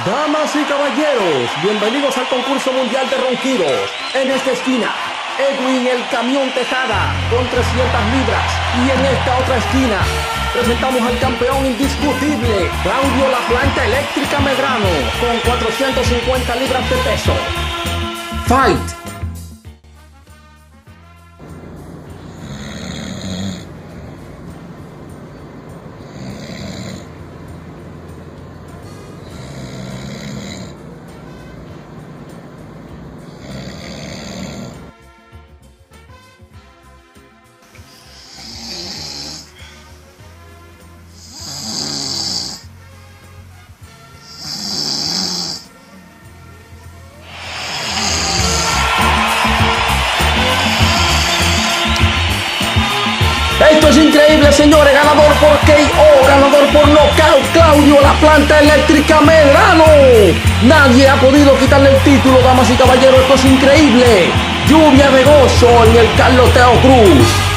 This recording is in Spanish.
Damas y caballeros, bienvenidos al concurso mundial de ronquidos. En esta esquina, Edwin el Camión Tejada con 300 libras. Y en esta otra esquina, presentamos al campeón indiscutible, Claudio La Planta Eléctrica Medrano, con 450 libras de peso. Fight. Esto es increíble, señores. Ganador por KO, ganador por nocaut, Claudio La Planta Eléctrica Medrano. Nadie ha podido quitarle el título, damas y caballeros. Esto es increíble. Lluvia de gozo en el Carlos Teo Cruz.